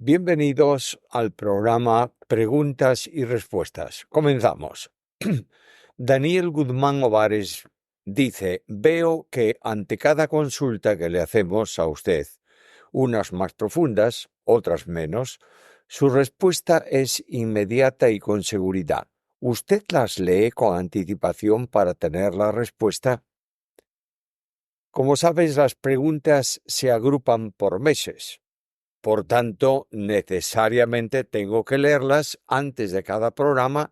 Bienvenidos al programa Preguntas y Respuestas. Comenzamos. Daniel Guzmán Ovares dice: veo que ante cada consulta que le hacemos a usted, unas más profundas, otras menos, su respuesta es inmediata y con seguridad. ¿Usted las lee con anticipación para tener la respuesta? Como sabes, las preguntas se agrupan por meses. Por tanto, necesariamente tengo que leerlas antes de cada programa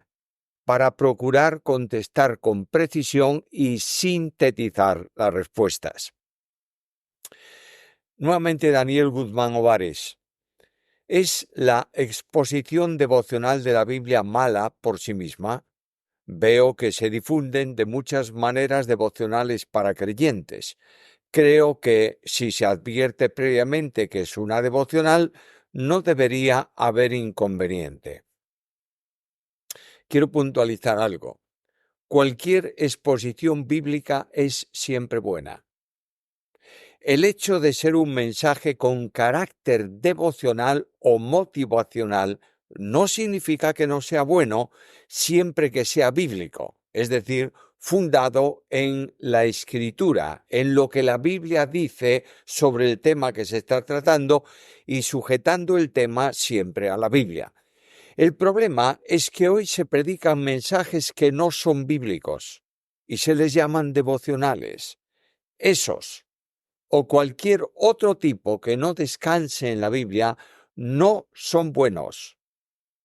para procurar contestar con precisión y sintetizar las respuestas. Nuevamente, Daniel Guzmán Ovares. ¿Es la exposición devocional de la Biblia mala por sí misma? Veo que se difunden de muchas maneras devocionales para creyentes. Creo que si se advierte previamente que es una devocional, no debería haber inconveniente. Quiero puntualizar algo. Cualquier exposición bíblica es siempre buena. El hecho de ser un mensaje con carácter devocional o motivacional no significa que no sea bueno siempre que sea bíblico, es decir, fundado en la Escritura, en lo que la Biblia dice sobre el tema que se está tratando y sujetando el tema siempre a la Biblia. El problema es que hoy se predican mensajes que no son bíblicos y se les llaman devocionales. Esos o cualquier otro tipo que no descanse en la Biblia no son buenos,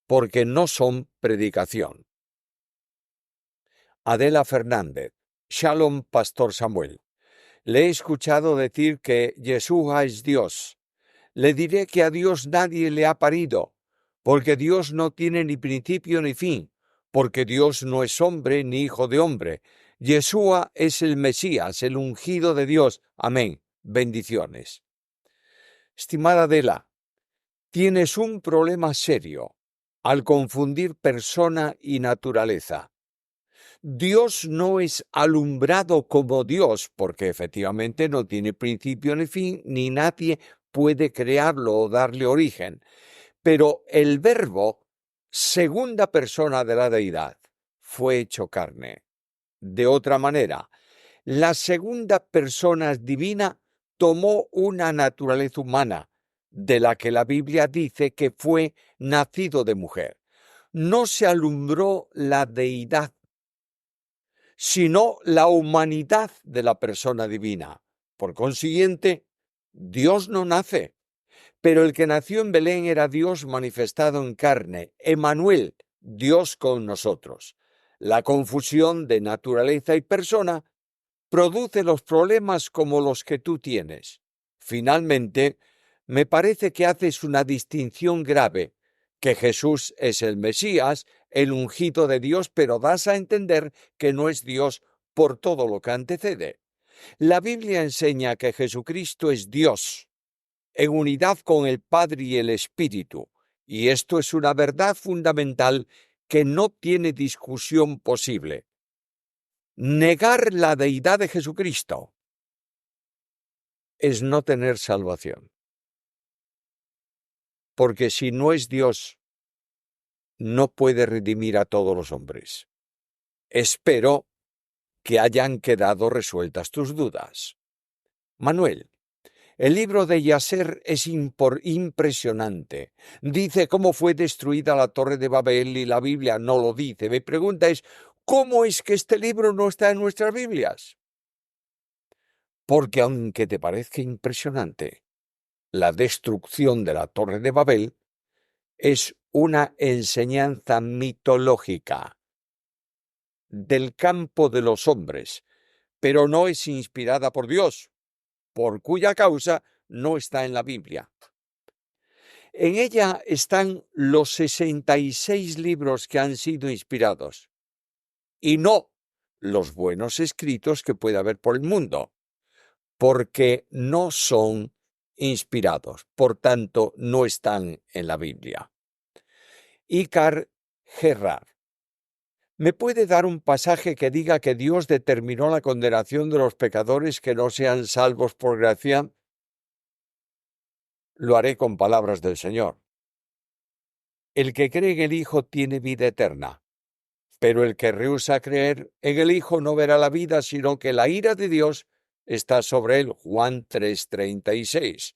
porque no son predicación. Adela Fernández. Shalom, Pastor Samuel. Le he escuchado decir que Yeshua es Dios. Le diré que a Dios nadie le ha parido, porque Dios no tiene ni principio ni fin, porque Dios no es hombre ni hijo de hombre. Yeshua es el Mesías, el ungido de Dios. Amén. Bendiciones. Estimada Adela, tienes un problema serio al confundir persona y naturaleza. Dios no es alumbrado como Dios, porque efectivamente no tiene principio ni fin, ni nadie puede crearlo o darle origen. Pero el Verbo, segunda persona de la deidad, fue hecho carne. De otra manera, la segunda persona divina tomó una naturaleza humana, de la que la Biblia dice que fue nacido de mujer. No se alumbró la deidad, sino la humanidad de la persona divina. Por consiguiente, Dios no nace, pero el que nació en Belén era Dios manifestado en carne, Emmanuel, Dios con nosotros. La confusión de naturaleza y persona produce los problemas como los que tú tienes. Finalmente, me parece que haces una distinción grave, que Jesús es el Mesías, el ungido de Dios, pero das a entender que no es Dios por todo lo que antecede. La Biblia enseña que Jesucristo es Dios, en unidad con el Padre y el Espíritu, y esto es una verdad fundamental que no tiene discusión posible. Negar la deidad de Jesucristo es no tener salvación. Porque si no es Dios, no puede redimir a todos los hombres. Espero que hayan quedado resueltas tus dudas. Manuel, el libro de Yaser es impresionante. Dice cómo fue destruida la Torre de Babel y la Biblia no lo dice. Mi pregunta es, ¿cómo es que este libro no está en nuestras Biblias? Porque aunque te parezca impresionante, la destrucción de la Torre de Babel es una enseñanza mitológica del campo de los hombres, pero no es inspirada por Dios, por cuya causa no está en la Biblia. En ella están los 66 libros que han sido inspirados, y no los buenos escritos que puede haber por el mundo, porque no son inspirados, por tanto no están en la Biblia. Ícar Gerrard. ¿Me puede dar un pasaje que diga que Dios determinó la condenación de los pecadores que no sean salvos por gracia? Lo haré con palabras del Señor. El que cree en el Hijo tiene vida eterna, pero el que rehúsa creer en el Hijo no verá la vida, sino que la ira de Dios está sobre él. Juan 3:36.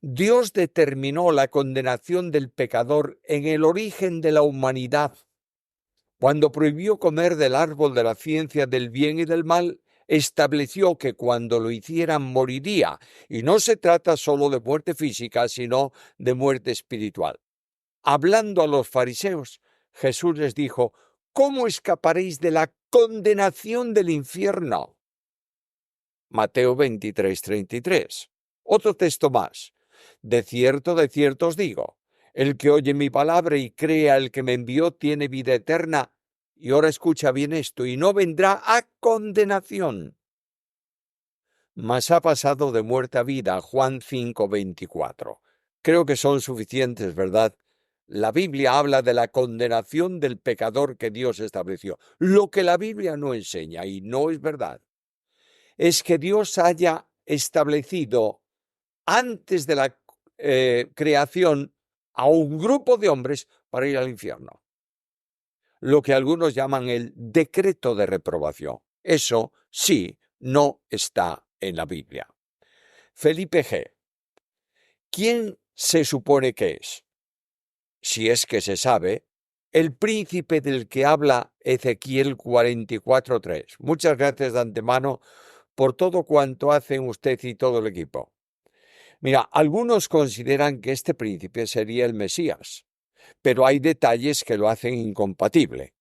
Dios determinó la condenación del pecador en el origen de la humanidad. Cuando prohibió comer del árbol de la ciencia del bien y del mal, estableció que cuando lo hicieran moriría. Y no se trata solo de muerte física, sino de muerte espiritual. Hablando a los fariseos, Jesús les dijo: ¿cómo escaparéis de la condenación del infierno? Mateo 23:33. Otro texto más. De cierto os digo, el que oye mi palabra y cree al que me envió tiene vida eterna. Y ahora escucha bien esto, y no vendrá a condenación, mas ha pasado de muerte a vida. Juan 5:24. Creo que son suficientes, ¿verdad? La Biblia habla de la condenación del pecador que Dios estableció. Lo que la Biblia no enseña, y no es verdad, es que Dios haya establecido antes de la creación a un grupo de hombres para ir al infierno. Lo que algunos llaman el decreto de reprobación. Eso sí no está en la Biblia. Felipe G. ¿Quién se supone que es? Si es que se sabe, el príncipe del que habla Ezequiel 44:3. Muchas gracias de antemano por todo cuanto hacen usted y todo el equipo. Mira, algunos consideran que este príncipe sería el Mesías, pero hay detalles que lo hacen incompatible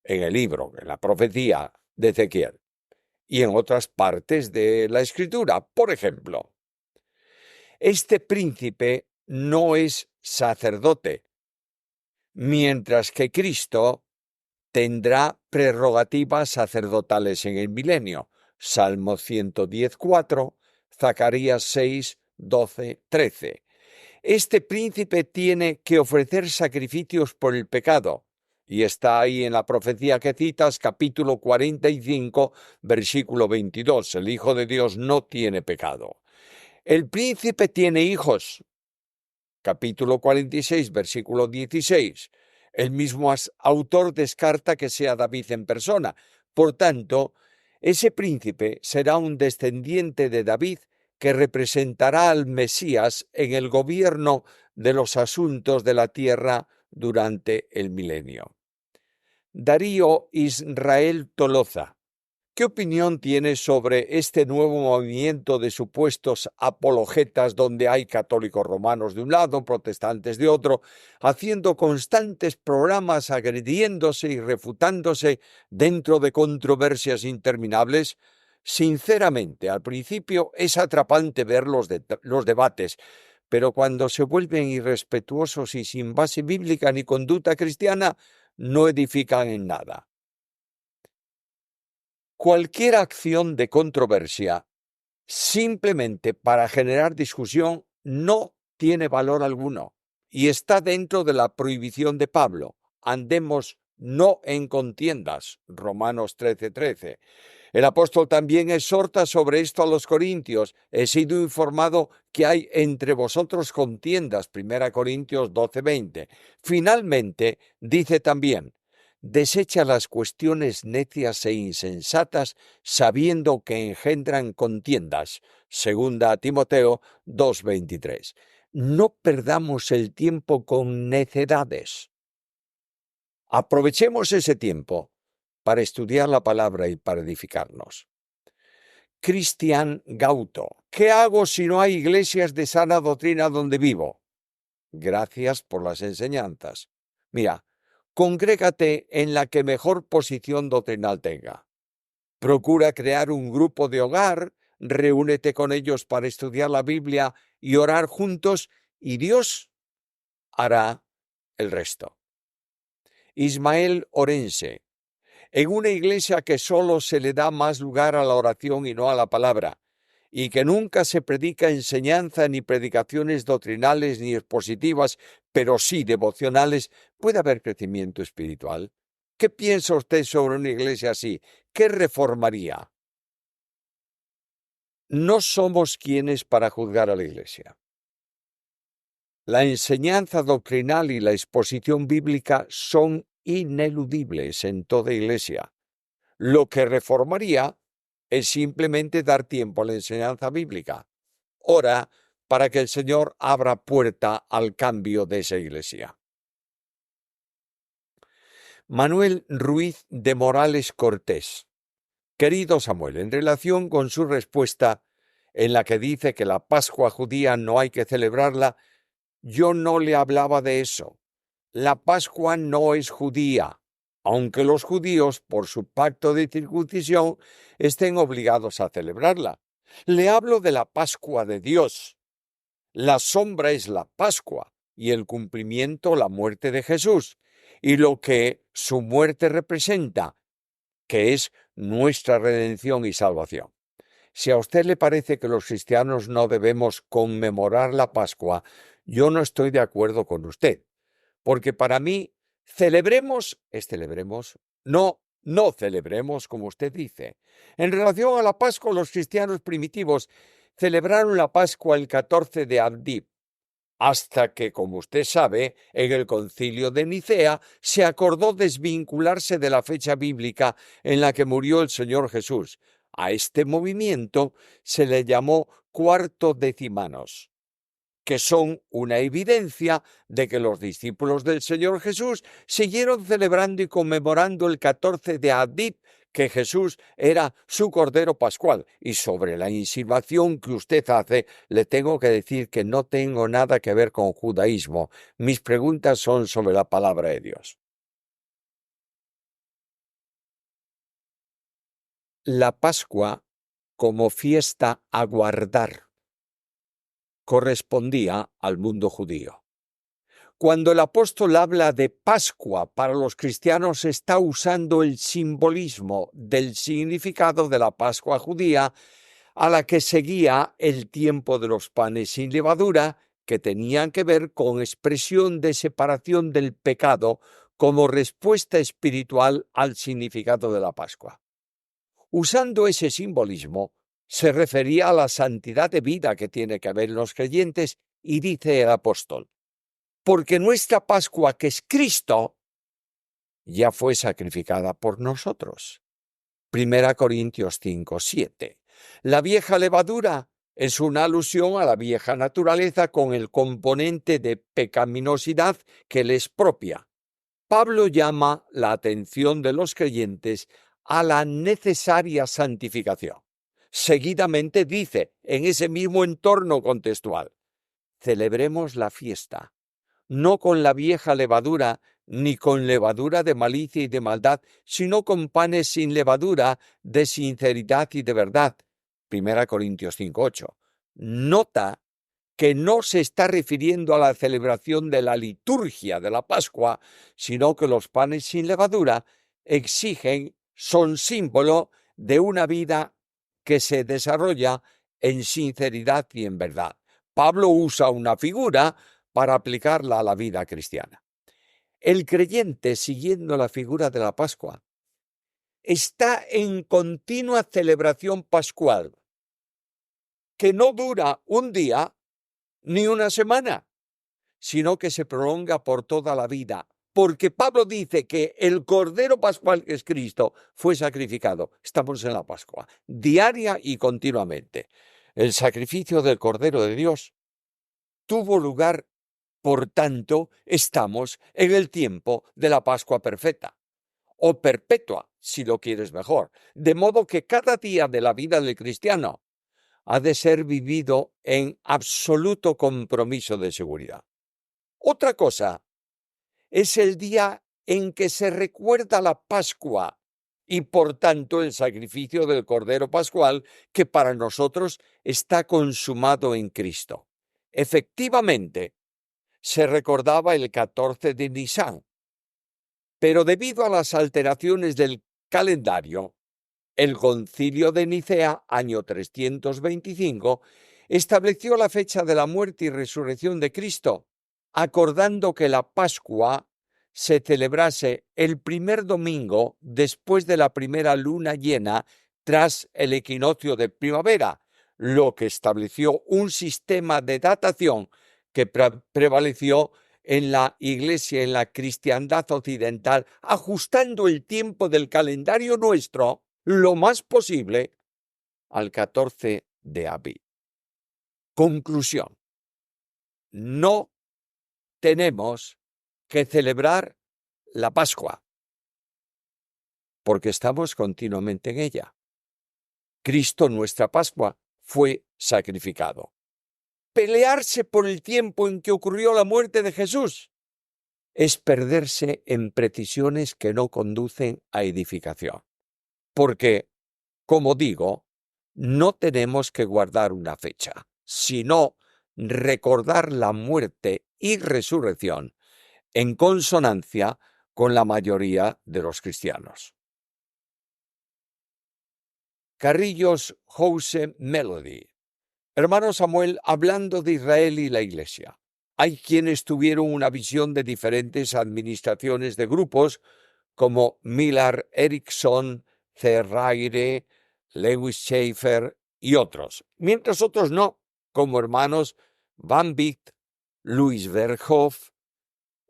en el libro, en la profecía de Ezequiel y en otras partes de la Escritura. Por ejemplo, este príncipe no es sacerdote, mientras que Cristo tendrá prerrogativas sacerdotales en el milenio. Salmo 110:4, Zacarías 6:12-13. Este príncipe tiene que ofrecer sacrificios por el pecado. Y está ahí en la profecía que citas, capítulo 45, versículo 22. El Hijo de Dios no tiene pecado. El príncipe tiene hijos. Capítulo 46, versículo 16. El mismo autor descarta que sea David en persona. Por tanto, ese príncipe será un descendiente de David que representará al Mesías en el gobierno de los asuntos de la tierra durante el milenio. Darío Israel Toloza, ¿qué opinión tienes sobre este nuevo movimiento de supuestos apologetas donde hay católicos romanos de un lado, protestantes de otro, haciendo constantes programas agrediéndose y refutándose dentro de controversias interminables? Sinceramente, al principio es atrapante ver los debates, pero cuando se vuelven irrespetuosos y sin base bíblica ni conducta cristiana, no edifican en nada. Cualquier acción de controversia simplemente para generar discusión no tiene valor alguno y está dentro de la prohibición de Pablo. Andemos no en contiendas, Romanos 13:13. El apóstol también exhorta sobre esto a los corintios. He sido informado que hay entre vosotros contiendas, 1 Corintios 12:20. Finalmente, dice también: desecha las cuestiones necias e insensatas, sabiendo que engendran contiendas. 2 Timoteo 2:23. No perdamos el tiempo con necedades. Aprovechemos ese tiempo para estudiar la palabra y para edificarnos. Cristian Gauto, ¿qué hago si no hay iglesias de sana doctrina donde vivo? Gracias por las enseñanzas. Mira, congrégate en la que mejor posición doctrinal tenga. Procura crear un grupo de hogar, reúnete con ellos para estudiar la Biblia y orar juntos, y Dios hará el resto. Ismael Orense, en una iglesia que solo se le da más lugar a la oración y no a la palabra, y que nunca se predica enseñanza ni predicaciones doctrinales ni expositivas, pero sí devocionales, ¿puede haber crecimiento espiritual? ¿Qué piensa usted sobre una iglesia así? ¿Qué reformaría? No somos quienes para juzgar a la iglesia. La enseñanza doctrinal y la exposición bíblica son ineludibles en toda iglesia. Lo que reformaría es simplemente dar tiempo a la enseñanza bíblica. Ora para que el Señor abra puerta al cambio de esa iglesia. Manuel Ruiz de Morales Cortés. Querido Samuel, en relación con su respuesta en la que dice que la Pascua judía no hay que celebrarla, yo no le hablaba de eso. La Pascua no es judía, aunque los judíos, por su pacto de circuncisión, estén obligados a celebrarla. Le hablo de la Pascua de Dios. La sombra es la Pascua y el cumplimiento la muerte de Jesús, y lo que su muerte representa, que es nuestra redención y salvación. Si a usted le parece que los cristianos no debemos conmemorar la Pascua, yo no estoy de acuerdo con usted, porque para mí celebremos, no celebremos, como usted dice. En relación a la Pascua, los cristianos primitivos celebraron la Pascua el 14 de Abdib, hasta que, como usted sabe, en el Concilio de Nicea se acordó desvincularse de la fecha bíblica en la que murió el Señor Jesús. A este movimiento se le llamó Cuarto Decimanos, que son una evidencia de que los discípulos del Señor Jesús siguieron celebrando y conmemorando el 14 de Abdib, que Jesús era su Cordero Pascual. Y sobre la insinuación que usted hace, le tengo que decir que no tengo nada que ver con judaísmo. Mis preguntas son sobre la palabra de Dios. La Pascua, como fiesta a guardar, correspondía al mundo judío. Cuando el apóstol habla de Pascua para los cristianos, está usando el simbolismo del significado de la Pascua judía, a la que seguía el tiempo de los panes sin levadura, que tenían que ver con expresión de separación del pecado como respuesta espiritual al significado de la Pascua. Usando ese simbolismo, se refería a la santidad de vida que tiene que haber en los creyentes, y dice el apóstol: porque nuestra Pascua, que es Cristo, ya fue sacrificada por nosotros. 1 Corintios 5:7. La vieja levadura es una alusión a la vieja naturaleza con el componente de pecaminosidad que le es propia. Pablo llama la atención de los creyentes a la necesaria santificación. Seguidamente dice, en ese mismo entorno contextual: celebremos la fiesta, no con la vieja levadura, ni con levadura de malicia y de maldad, sino con panes sin levadura, de sinceridad y de verdad. 1 Corintios 5:8. Nota que no se está refiriendo a la celebración de la liturgia de la Pascua, sino que los panes sin levadura son símbolo de una vida que se desarrolla en sinceridad y en verdad. Pablo usa una figura para aplicarla a la vida cristiana. El creyente, siguiendo la figura de la Pascua, está en continua celebración pascual, que no dura un día ni una semana, sino que se prolonga por toda la vida, porque Pablo dice que el Cordero Pascual, que es Cristo, fue sacrificado. Estamos en la Pascua, diaria y continuamente. El sacrificio del Cordero de Dios tuvo lugar. Por tanto, estamos en el tiempo de la Pascua perfecta, o perpetua, si lo quieres mejor, de modo que cada día de la vida del cristiano ha de ser vivido en absoluto compromiso de seguridad. Otra cosa es el día en que se recuerda la Pascua y, por tanto, el sacrificio del Cordero Pascual, que para nosotros está consumado en Cristo. Efectivamente, se recordaba el 14 de Nisan, pero debido a las alteraciones del calendario, el Concilio de Nicea, año 325, estableció la fecha de la muerte y resurrección de Cristo, acordando que la Pascua se celebrase el primer domingo después de la primera luna llena tras el equinoccio de primavera, lo que estableció un sistema de datación que prevaleció en la Iglesia, en la cristiandad occidental, ajustando el tiempo del calendario nuestro lo más posible al 14 de Abib. Conclusión: no tenemos que celebrar la Pascua, porque estamos continuamente en ella. Cristo, nuestra Pascua, fue sacrificado. Pelearse por el tiempo en que ocurrió la muerte de Jesús es perderse en precisiones que no conducen a edificación. Porque, como digo, no tenemos que guardar una fecha, sino recordar la muerte y resurrección en consonancia con la mayoría de los cristianos. Carrillos House Melody. Hermano Samuel, hablando de Israel y la Iglesia, hay quienes tuvieron una visión de diferentes administraciones de grupos como Millard Erickson, Zerraire, Lewis Schaeffer y otros, mientras otros no, como hermanos Van Vicht, Louis Berghoff,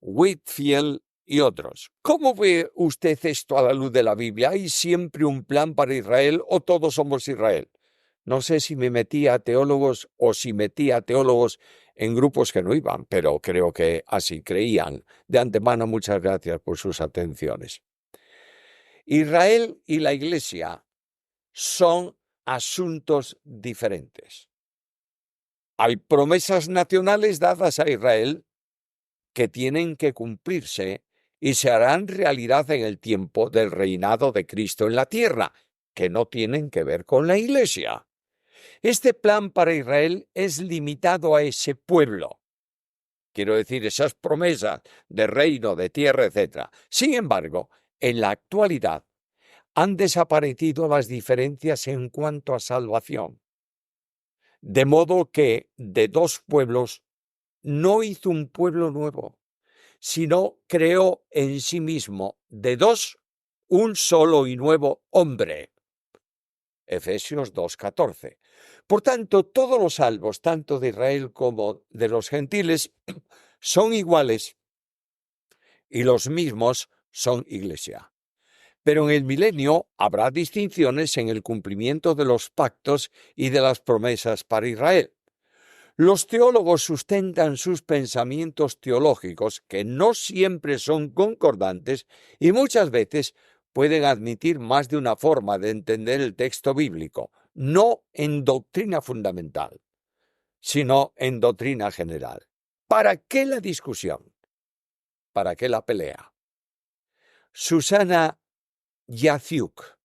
Whitfield y otros. ¿Cómo ve usted esto a la luz de la Biblia? ¿Hay siempre un plan para Israel o todos somos Israel? No sé si me metía a teólogos o si metía a teólogos en grupos que no iban, pero creo que así creían. De antemano, muchas gracias por sus atenciones. Israel y la Iglesia son asuntos diferentes. Hay promesas nacionales dadas a Israel que tienen que cumplirse y se harán realidad en el tiempo del reinado de Cristo en la tierra, que no tienen que ver con la Iglesia. Este plan para Israel es limitado a ese pueblo. Quiero decir, esas promesas de reino, de tierra, etc. Sin embargo, en la actualidad han desaparecido las diferencias en cuanto a salvación. De modo que de dos pueblos no hizo un pueblo nuevo, sino creó en sí mismo de dos un solo y nuevo hombre. Efesios 2:14. Por tanto, todos los salvos, tanto de Israel como de los gentiles, son iguales y los mismos son iglesia. Pero en el milenio habrá distinciones en el cumplimiento de los pactos y de las promesas para Israel. Los teólogos sustentan sus pensamientos teológicos, que no siempre son concordantes y muchas veces pueden admitir más de una forma de entender el texto bíblico, no en doctrina fundamental, sino en doctrina general. ¿Para qué la discusión? ¿Para qué la pelea? Susana Yaciuk.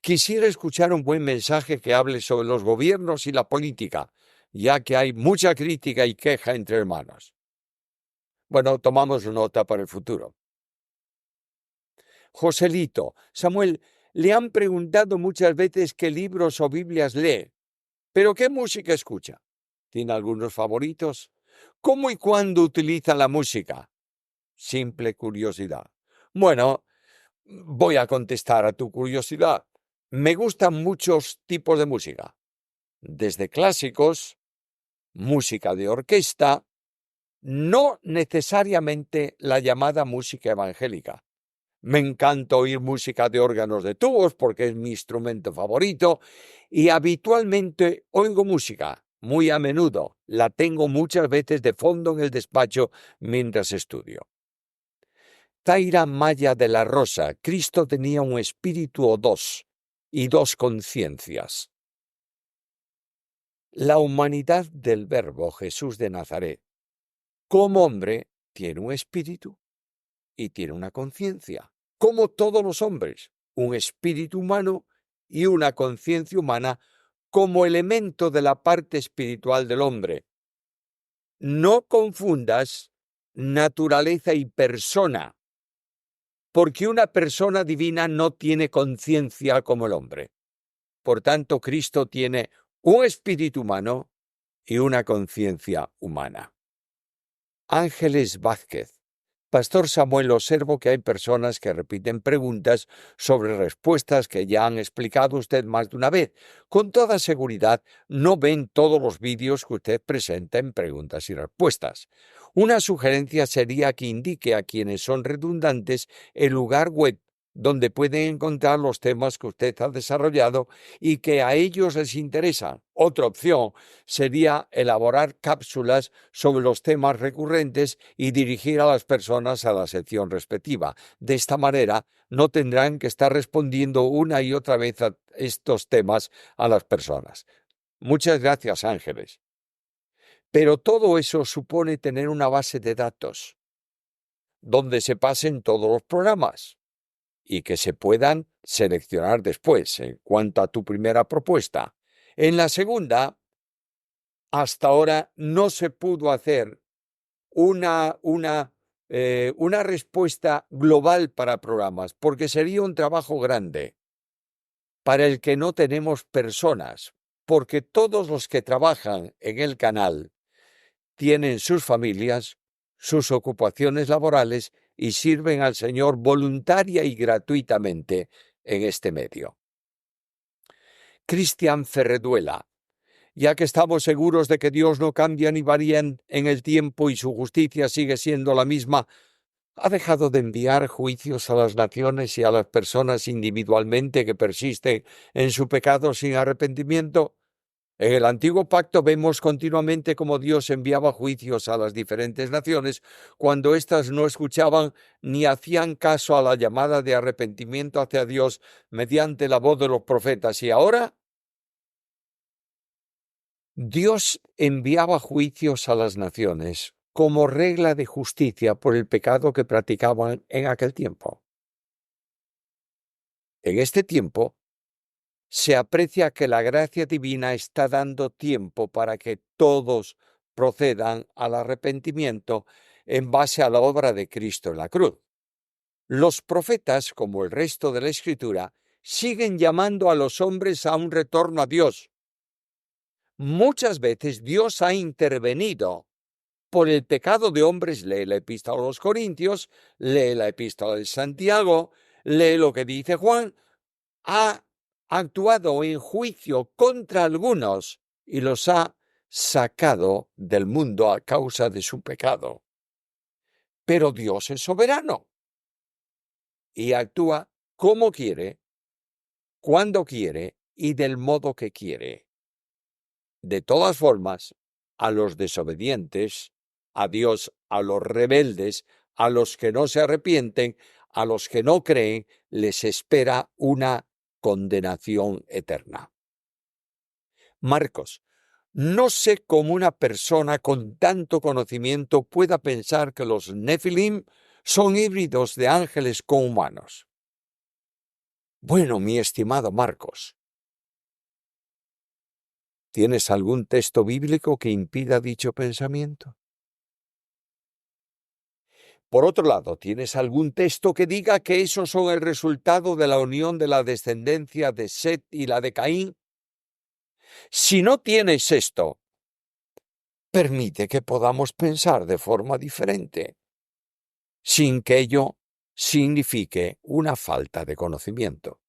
Quisiera escuchar un buen mensaje que hable sobre los gobiernos y la política, ya que hay mucha crítica y queja entre hermanos. Bueno, tomamos nota para el futuro. Joselito, Samuel, le han preguntado muchas veces qué libros o Biblias lee, pero ¿qué música escucha? ¿Tiene algunos favoritos? ¿Cómo y cuándo utiliza la música? Simple curiosidad. Bueno, voy a contestar a tu curiosidad. Me gustan muchos tipos de música, desde clásicos, música de orquesta, no necesariamente la llamada música evangélica. Me encanta oír música de órganos de tubos porque es mi instrumento favorito y habitualmente oigo música, muy a menudo. La tengo muchas veces de fondo en el despacho mientras estudio. Taira Maya de la Rosa, Cristo tenía un espíritu o dos y dos conciencias. La humanidad del Verbo Jesús de Nazaret, como hombre, tiene un espíritu y tiene una conciencia, como todos los hombres, un espíritu humano y una conciencia humana como elemento de la parte espiritual del hombre. No confundas naturaleza y persona, porque una persona divina no tiene conciencia como el hombre. Por tanto, Cristo tiene un espíritu humano y una conciencia humana. Ángeles Vázquez, Pastor Samuel, observo que hay personas que repiten preguntas sobre respuestas que ya han explicado usted más de una vez. Con toda seguridad, no ven todos los vídeos que usted presenta en preguntas y respuestas. Una sugerencia sería que indique a quienes son redundantes el lugar web donde pueden encontrar los temas que usted ha desarrollado y que a ellos les interesan. Otra opción sería elaborar cápsulas sobre los temas recurrentes y dirigir a las personas a la sección respectiva. De esta manera, no tendrán que estar respondiendo una y otra vez a estos temas a las personas. Muchas gracias, Ángeles. Pero todo eso supone tener una base de datos donde se pasen todos los programas y que se puedan seleccionar después en cuanto a tu primera propuesta. En la segunda, hasta ahora no se pudo hacer una respuesta global para programas, porque sería un trabajo grande para el que no tenemos personas, porque todos los que trabajan en el canal tienen sus familias, sus ocupaciones laborales y sirven al Señor voluntaria y gratuitamente en este medio. Cristian Ferreduela, ya que estamos seguros de que Dios no cambia ni varía en el tiempo y su justicia sigue siendo la misma, ¿ha dejado de enviar juicios a las naciones y a las personas individualmente que persisten en su pecado sin arrepentimiento? En el Antiguo Pacto vemos continuamente cómo Dios enviaba juicios a las diferentes naciones cuando éstas no escuchaban ni hacían caso a la llamada de arrepentimiento hacia Dios mediante la voz de los profetas. Y ahora Dios enviaba juicios a las naciones como regla de justicia por el pecado que practicaban en aquel tiempo. En este tiempo, se aprecia que la gracia divina está dando tiempo para que todos procedan al arrepentimiento en base a la obra de Cristo en la cruz. Los profetas, como el resto de la Escritura, siguen llamando a los hombres a un retorno a Dios. Muchas veces Dios ha intervenido por el pecado de hombres. Lee la epístola a los Corintios, lee la epístola de Santiago, lee lo que dice Juan. Ha actuado en juicio contra algunos y los ha sacado del mundo a causa de su pecado. Pero Dios es soberano y actúa como quiere, cuando quiere y del modo que quiere. De todas formas, a los desobedientes, a Dios, a los rebeldes, a los que no se arrepienten, a los que no creen, les espera una condenación eterna. Marcos, no sé cómo una persona con tanto conocimiento pueda pensar que los Nefilim son híbridos de ángeles con humanos. Bueno, mi estimado Marcos, ¿tienes algún texto bíblico que impida dicho pensamiento? Por otro lado, ¿tienes algún texto que diga que esos son el resultado de la unión de la descendencia de Set y la de Caín? Si no tienes esto, permite que podamos pensar de forma diferente, sin que ello signifique una falta de conocimiento.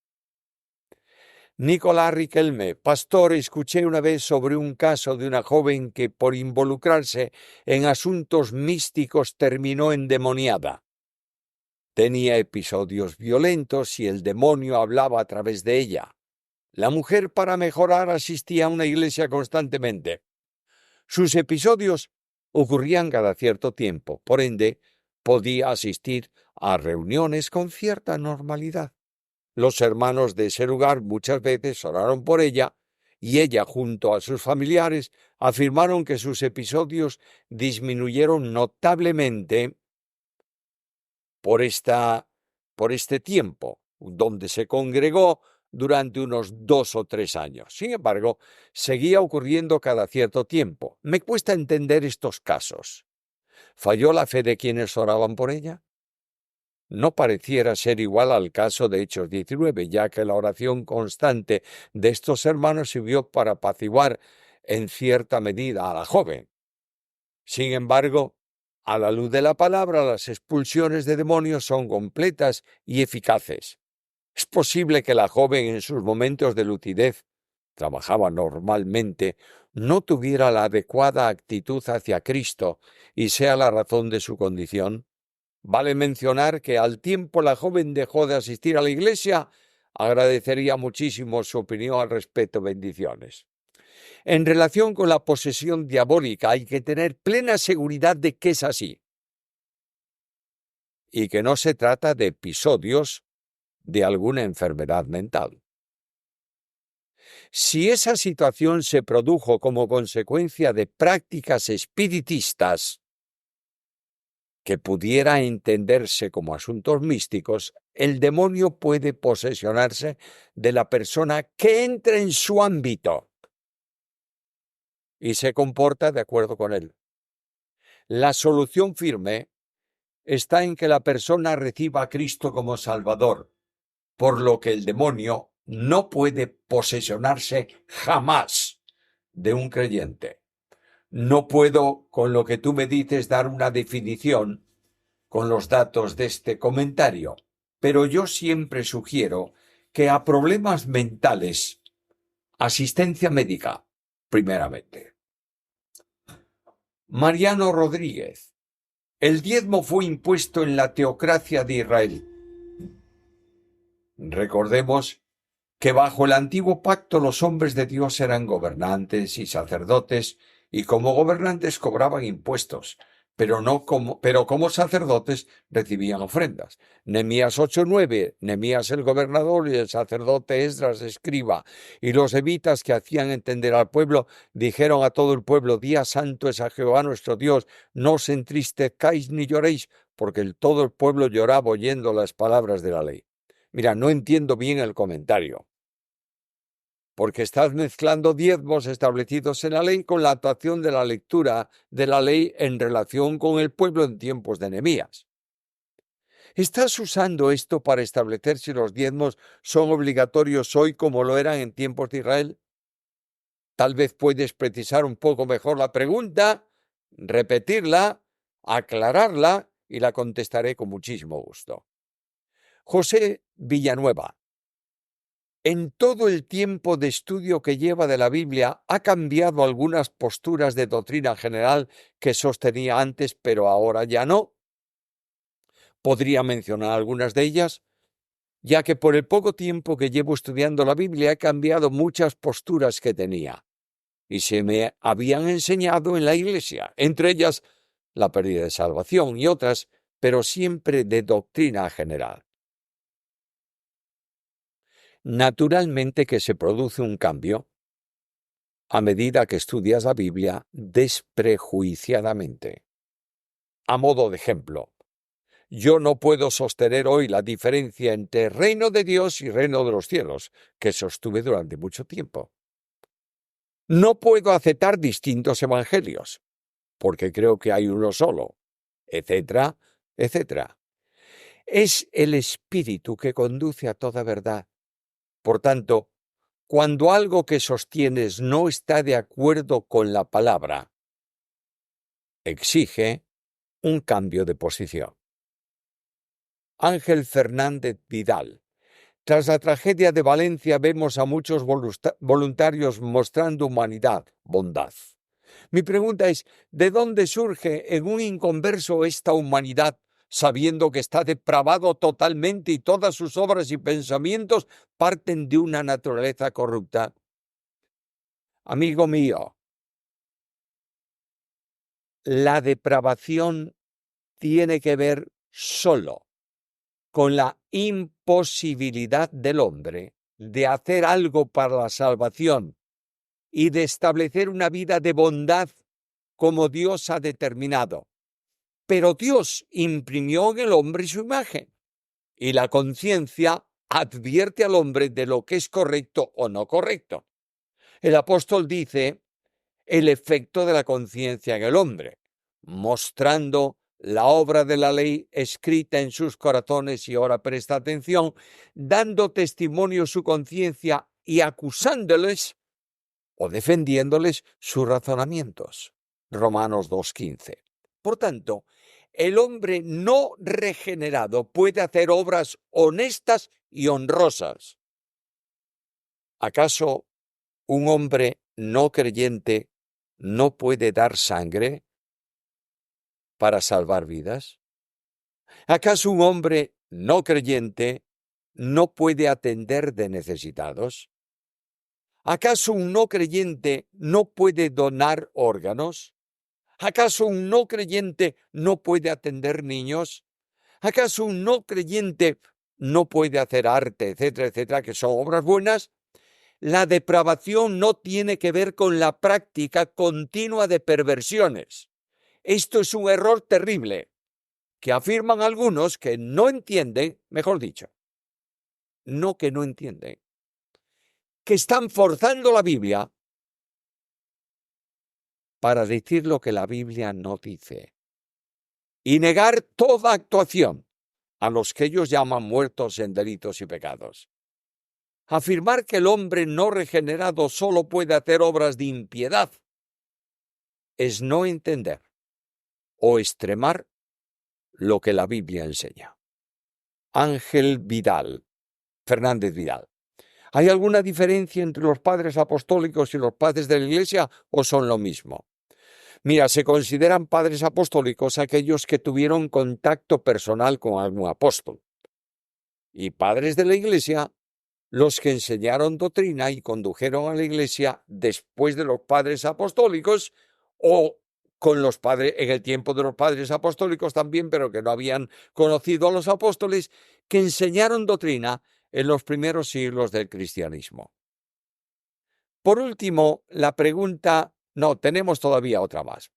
Nicolás Riquelme, pastor, escuché una vez sobre un caso de una joven que por involucrarse en asuntos místicos terminó endemoniada. Tenía episodios violentos y el demonio hablaba a través de ella. La mujer, para mejorar, asistía a una iglesia constantemente. Sus episodios ocurrían cada cierto tiempo, por ende, podía asistir a reuniones con cierta normalidad. Los hermanos de ese lugar muchas veces oraron por ella y ella, junto a sus familiares, afirmaron que sus episodios disminuyeron notablemente por este tiempo, donde se congregó durante unos 2 o 3 años. Sin embargo, seguía ocurriendo cada cierto tiempo. Me cuesta entender estos casos. ¿Falló la fe de quienes oraban por ella? No pareciera ser igual al caso de Hechos 19, ya que la oración constante de estos hermanos sirvió para apaciguar en cierta medida a la joven. Sin embargo, A la luz de la palabra, las expulsiones de demonios son completas y eficaces. Es posible que la joven en sus momentos de lucidez, trabajaba normalmente, no tuviera la adecuada actitud hacia Cristo y sea la razón de su condición. Vale mencionar que al tiempo la joven dejó de asistir a la iglesia. Agradecería muchísimo su opinión al respecto. Bendiciones. En relación con la posesión diabólica, hay que tener plena seguridad de que es así y que no se trata de episodios de alguna enfermedad mental. Si esa situación se produjo como consecuencia de prácticas espiritistas que pudiera entenderse como asuntos místicos, el demonio puede posesionarse de la persona que entra en su ámbito y se comporta de acuerdo con él. La solución firme está en que la persona reciba a Cristo como Salvador, por lo que el demonio no puede posesionarse jamás de un creyente. No puedo, con lo que tú me dices, dar una definición con los datos de este comentario, pero yo siempre sugiero que a problemas mentales, asistencia médica, primeramente. Mariano Rodríguez. El diezmo fue impuesto en la teocracia de Israel. Recordemos que bajo el antiguo pacto los hombres de Dios eran gobernantes y sacerdotes, y como gobernantes cobraban impuestos, pero como sacerdotes recibían ofrendas. Nehemías 8:9, Nehemías el gobernador y el sacerdote Esdras escriba, y los levitas que hacían entender al pueblo, dijeron a todo el pueblo: día santo es a Jehová nuestro Dios, no os entristezcáis ni lloréis, porque todo el pueblo lloraba oyendo las palabras de la ley. Mira, no entiendo bien el comentario, porque estás mezclando diezmos establecidos en la ley con la actuación de la lectura de la ley en relación con el pueblo en tiempos de Nehemías. ¿Estás usando esto para establecer si los diezmos son obligatorios hoy como lo eran en tiempos de Israel? Tal vez puedes precisar un poco mejor la pregunta, repetirla, aclararla y la contestaré con muchísimo gusto. José Villanueva. En todo el tiempo de estudio que lleva de la Biblia, ¿ha cambiado algunas posturas de doctrina general que sostenía antes, pero ahora ya no? Podría mencionar algunas de ellas, ya que por el poco tiempo que llevo estudiando la Biblia he cambiado muchas posturas que tenía y se me habían enseñado en la Iglesia, entre ellas la pérdida de salvación y otras, pero siempre de doctrina general. Naturalmente que se produce un cambio a medida que estudias la Biblia desprejuiciadamente. A modo de ejemplo, yo no puedo sostener hoy la diferencia entre reino de Dios y reino de los cielos, que sostuve durante mucho tiempo. No puedo aceptar distintos evangelios, porque creo que hay uno solo, etcétera, etcétera. Es el Espíritu que conduce a toda verdad. Por tanto, cuando algo que sostienes no está de acuerdo con la palabra, exige un cambio de posición. Ángel Fernández Vidal. Tras la tragedia de Valencia vemos a muchos voluntarios mostrando humanidad, bondad. Mi pregunta es, ¿de dónde surge en un inconverso esta humanidad, sabiendo que está depravado totalmente y todas sus obras y pensamientos parten de una naturaleza corrupta? Amigo mío, la depravación tiene que ver solo con la imposibilidad del hombre de hacer algo para la salvación y de establecer una vida de bondad como Dios ha determinado. Pero Dios imprimió en el hombre su imagen y la conciencia advierte al hombre de lo que es correcto o no correcto. El apóstol dice el efecto de la conciencia en el hombre, mostrando la obra de la ley escrita en sus corazones, y ahora presta atención, dando testimonio su conciencia y acusándoles o defendiéndoles sus razonamientos. Romanos 2:15. Por tanto, el hombre no regenerado puede hacer obras honestas y honrosas. ¿Acaso un hombre no creyente no puede dar sangre para salvar vidas? ¿Acaso un hombre no creyente no puede atender de necesitados? ¿Acaso un no creyente no puede donar órganos? ¿Acaso un no creyente no puede atender niños? ¿Acaso un no creyente no puede hacer arte, etcétera, etcétera, que son obras buenas? La depravación no tiene que ver con la práctica continua de perversiones. Esto es un error terrible que afirman algunos que no entienden, mejor dicho, no que no entienden, que están forzando la Biblia para decir lo que la Biblia no dice y negar toda actuación a los que ellos llaman muertos en delitos y pecados. Afirmar que el hombre no regenerado solo puede hacer obras de impiedad es no entender o extremar lo que la Biblia enseña. Ángel Vidal, Fernández Vidal. ¿Hay alguna diferencia entre los padres apostólicos y los padres de la Iglesia o son lo mismo? Mira, se consideran padres apostólicos aquellos que tuvieron contacto personal con algún apóstol. Y padres de la Iglesia, los que enseñaron doctrina y condujeron a la Iglesia después de los padres apostólicos o con los padres, en el tiempo de los padres apostólicos también, pero que no habían conocido a los apóstoles, que enseñaron doctrina en los primeros siglos del cristianismo. Por último, la pregunta, no, tenemos todavía otra más.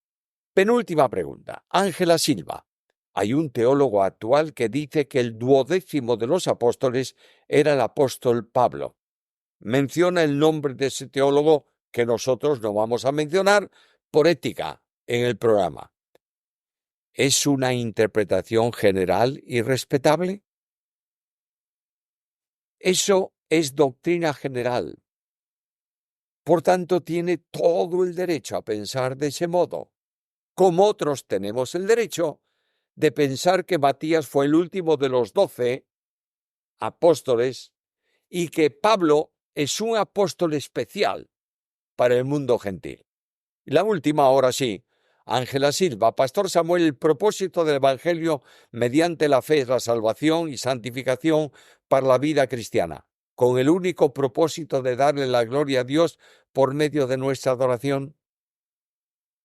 Penúltima pregunta, Ángela Silva. Hay un teólogo actual que dice que el 12º de los apóstoles era el apóstol Pablo. Menciona el nombre de ese teólogo que nosotros no vamos a mencionar por ética en el programa. ¿Es una interpretación general y respetable? Eso es doctrina general. Por tanto, tiene todo el derecho a pensar de ese modo, como otros tenemos el derecho de pensar que Matías fue el último de los 12 apóstoles y que Pablo es un apóstol especial para el mundo gentil. Y la última, ahora sí, Ángela Silva. Pastor Samuel, el propósito del Evangelio mediante la fe es la salvación y santificación para la vida cristiana, con el único propósito de darle la gloria a Dios por medio de nuestra adoración.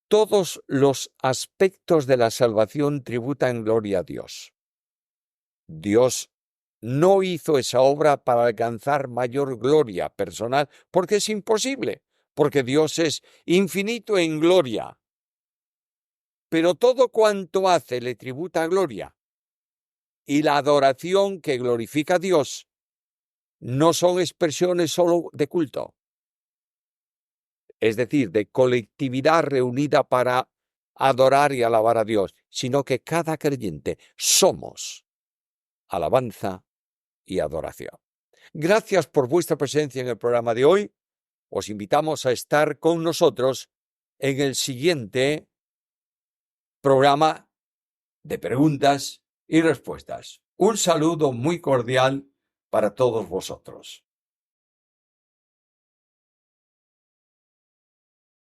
Todos los aspectos de la salvación tributan gloria a Dios. Dios no hizo esa obra para alcanzar mayor gloria personal, porque es imposible, porque Dios es infinito en gloria. Pero todo cuanto hace le tributa gloria. Y la adoración que glorifica a Dios no son expresiones solo de culto, es decir, de colectividad reunida para adorar y alabar a Dios, sino que cada creyente somos alabanza y adoración. Gracias por vuestra presencia en el programa de hoy. Os invitamos a estar con nosotros en el siguiente programa de preguntas y respuestas. Un saludo muy cordial para todos vosotros.